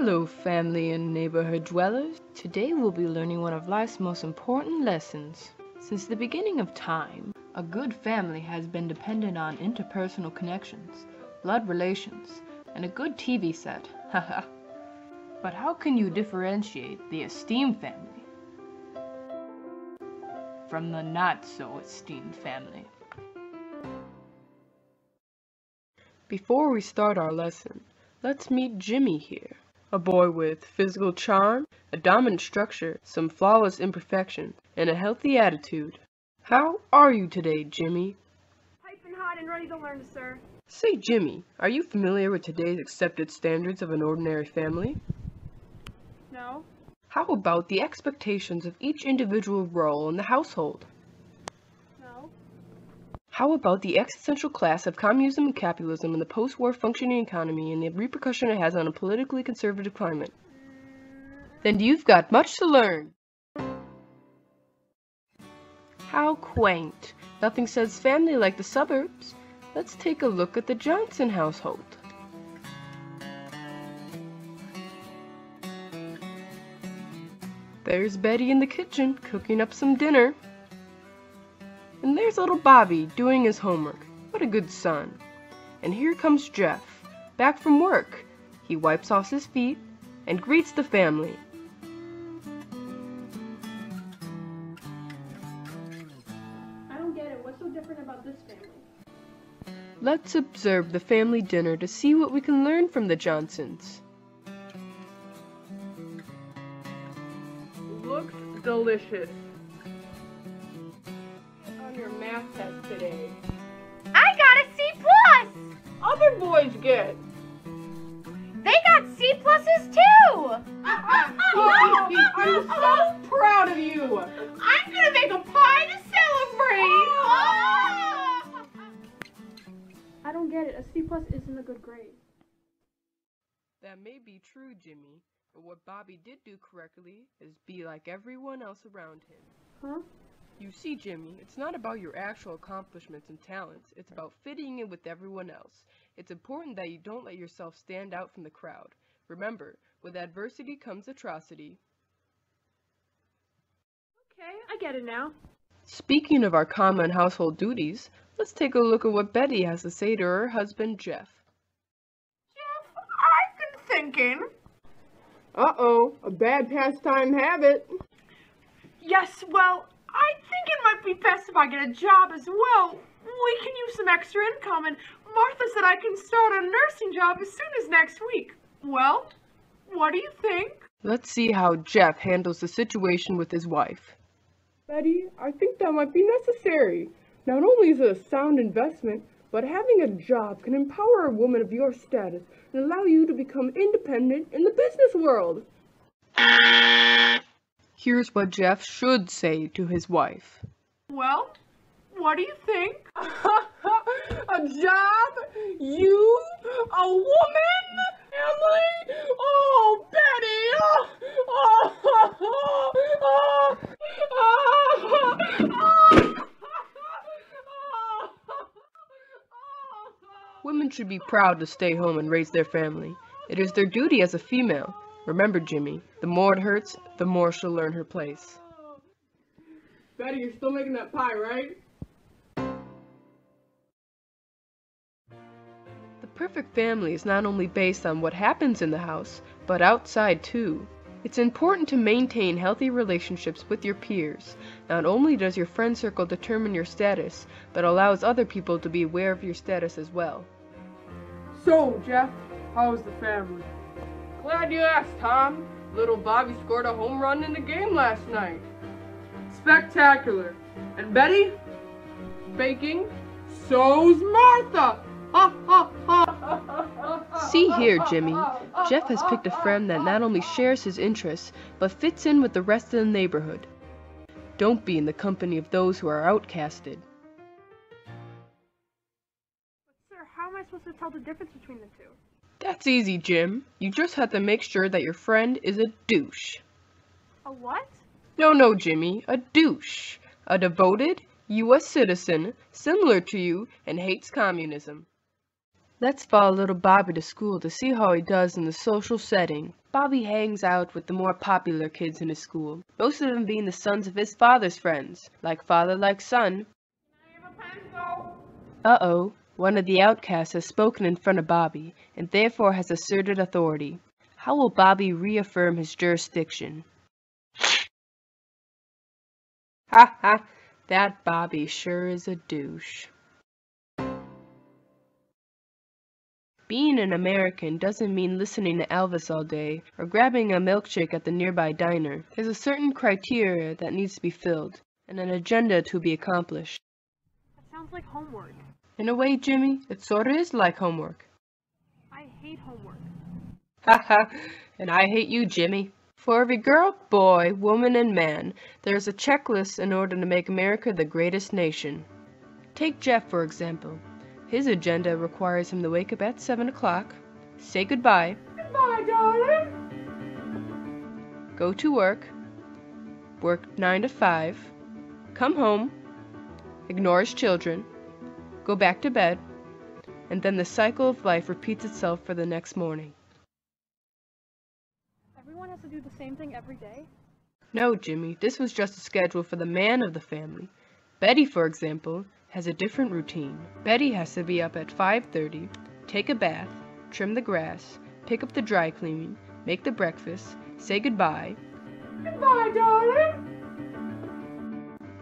Hello, family and neighborhood dwellers. Today we'll be learning one of life's most important lessons. Since the beginning of time, a good family has been dependent on interpersonal connections, blood relations, and a good TV set. Haha. But how can you differentiate the esteemed family from the not-so-esteemed family? Before we start our lesson, let's meet Jimmy here. A boy with physical charm, a dominant structure, some flawless imperfections, and a healthy attitude. How are you today, Jimmy? Piping hot and ready to learn, sir. Say, Jimmy, are you familiar with today's accepted standards of an ordinary family? No. How about the expectations of each individual role in the household? No. How about the existential class of communism and capitalism and the post-war functioning economy and the repercussion it has on a politically conservative climate? Then you've got much to learn. How quaint. Nothing says family like the suburbs. Let's take a look at the Johnson household. There's Betty in the kitchen cooking up some dinner. And there's little Bobby doing his homework. What a good son. And here comes Jeff, back from work. He wipes off his feet and greets the family. I don't get it. What's so different about this family? Let's observe the family dinner to see what we can learn from the Johnsons. Looks delicious. On your math test today. I got a C+. Other boys get. They got C pluses too. I'm so proud of you. I'm gonna make a pie to celebrate. I don't get it. A C+ isn't a good grade. That may be true, Jimmy, but what Bobby did do correctly is be like everyone else around him. Huh? You see, Jimmy, it's not about your actual accomplishments and talents. It's about fitting in with everyone else. It's important that you don't let yourself stand out from the crowd. Remember, with adversity comes atrocity. Okay, I get it now. Speaking of our common household duties, let's take a look at what Betty has to say to her husband, Jeff. Jeff, I've been thinking. Uh-oh, a bad pastime habit. Yes, well, I think it might be best if I get a job as well. We can use some extra income, and Martha said I can start a nursing job as soon as next week. Well, what do you think? Let's see how Jeff handles the situation with his wife. Betty, I think that might be necessary. Not only is it a sound investment, but having a job can empower a woman of your status and allow you to become independent in the business world. Here's what Jeff should say to his wife. Well, what do you think? A job? You? A woman? Emily? Oh, Betty! Women should be proud to stay home and raise their family. It is their duty as a female. Remember, Jimmy, the more it hurts, the more she'll learn her place. Betty, you're still making that pie, right? The perfect family is not only based on what happens in the house, but outside too. It's important to maintain healthy relationships with your peers. Not only does your friend circle determine your status, but allows other people to be aware of your status as well. So, Jeff, how's the family? Glad you asked, Tom. Little Bobby scored a home run in the game last night. Spectacular. And Betty? Baking? So's Martha! Ha ha ha! See here, Jimmy. Jeff has picked a friend that not only shares his interests, but fits in with the rest of the neighborhood. Don't be in the company of those who are outcasted. But sir, how am I supposed to tell the difference between the two? That's easy, Jim. You just have to make sure that your friend is a douche. A what? No, Jimmy, a douche. A devoted U.S. citizen, similar to you, and hates communism. Let's follow little Bobby to school to see how he does in the social setting. Bobby hangs out with the more popular kids in his school, most of them being the sons of his father's friends, like father like son. Uh-oh, one of the outcasts has spoken in front of Bobby, and therefore has asserted authority. How will Bobby reaffirm his jurisdiction? Ha ha, that Bobby sure is a douche. Being an American doesn't mean listening to Elvis all day or grabbing a milkshake at the nearby diner. There's a certain criteria that needs to be filled, and an agenda to be accomplished. That sounds like homework. In a way, Jimmy, it sorta is like homework. I hate homework. Ha ha, and I hate you, Jimmy. For every girl, boy, woman, and man, there is a checklist in order to make America the greatest nation. Take Jeff, for example. His agenda requires him to wake up at 7 o'clock, say goodbye, Goodbye, darling. go to work 9 to 5, come home, ignore his children, go back to bed, and then the cycle of life repeats itself for the next morning. Everyone has to do the same thing every day? No, Jimmy, this was just a schedule for the man of the family. Betty, for example, has a different routine. Betty has to be up at 5:30, take a bath, trim the grass, pick up the dry cleaning, make the breakfast, say goodbye, Goodbye, darling.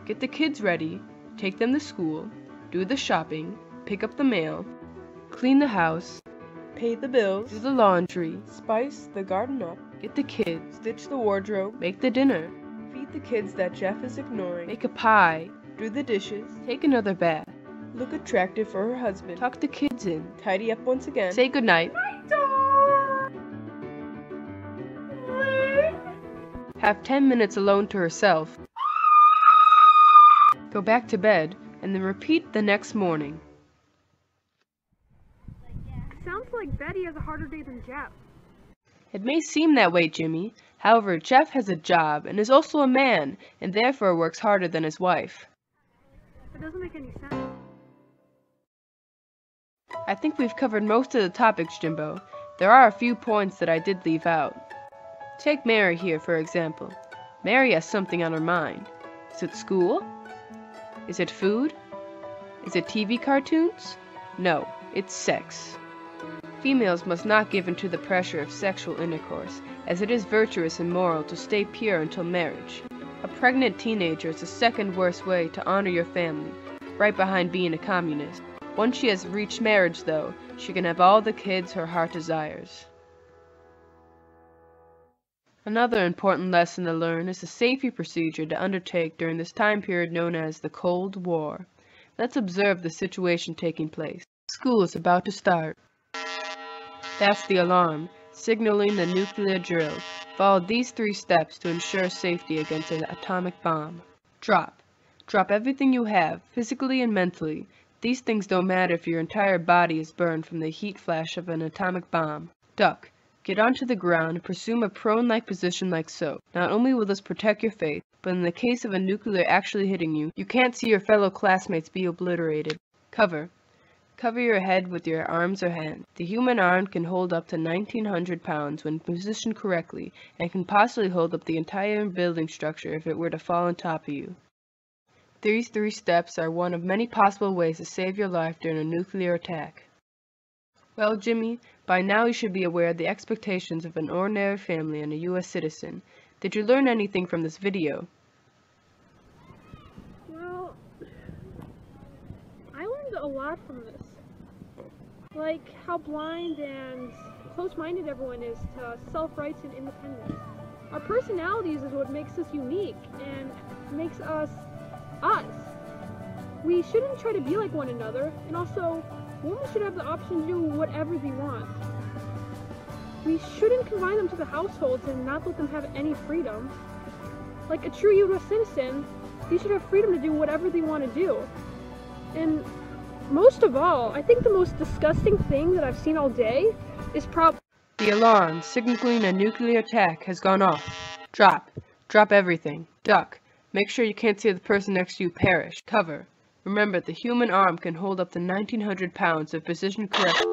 get the kids ready, take them to school, do the shopping, pick up the mail, clean the house, pay the bills, do the laundry, spice the garden up, get the kids, stitch the wardrobe, make the dinner, feed the kids that Jeff is ignoring, make a pie, do the dishes, take another bath, look attractive for her husband, tuck the kids in, tidy up once again, say goodnight, have 10 minutes alone to herself, go back to bed, and then repeat the next morning. Sounds like Betty has a harder day than Jeff. It may seem that way, Jimmy. However, Jeff has a job and is also a man, and therefore works harder than his wife. That doesn't make any sense. I think we've covered most of the topics, Jimbo. There are a few points that I did leave out. Take Mary here, for example. Mary has something on her mind. Is it school? Is it food? Is it TV cartoons? No, it's sex. Females must not give in to the pressure of sexual intercourse, as it is virtuous and moral to stay pure until marriage. A pregnant teenager is the second worst way to honor your family, right behind being a communist. Once she has reached marriage, though, she can have all the kids her heart desires. Another important lesson to learn is the safety procedure to undertake during this time period known as the Cold War. Let's observe the situation taking place. School is about to start. That's the alarm, signaling the nuclear drill. Follow these 3 steps to ensure safety against an atomic bomb. Drop. Drop everything you have, physically and mentally. These things don't matter if your entire body is burned from the heat flash of an atomic bomb. Duck. Get onto the ground and presume a prone-like position like so. Not only will this protect your face, but in the case of a nuclear actually hitting you, you can't see your fellow classmates be obliterated. Cover. Cover your head with your arms or hands. The human arm can hold up to 1,900 pounds when positioned correctly, and can possibly hold up the entire building structure if it were to fall on top of you. These 3 steps are one of many possible ways to save your life during a nuclear attack. Well, Jimmy, by now you should be aware of the expectations of an ordinary family and a U.S. citizen. Did you learn anything from this video? Well, I learned a lot from this. Like how blind and close-minded everyone is to self-rights and independence. Our personalities is what makes us unique and makes us us. We shouldn't try to be like one another, and also, women should have the option to do whatever they want. We shouldn't confine them to the households and not let them have any freedom. Like a true U.S. citizen, they should have freedom to do whatever they want to do. And most of all, I think the most disgusting thing that I've seen all day is probably... The alarm signaling a nuclear attack has gone off. Drop. Drop everything. Duck. Make sure you can't see the person next to you perish. Cover. Remember, the human arm can hold up to 1,900 pounds if positioned correctly.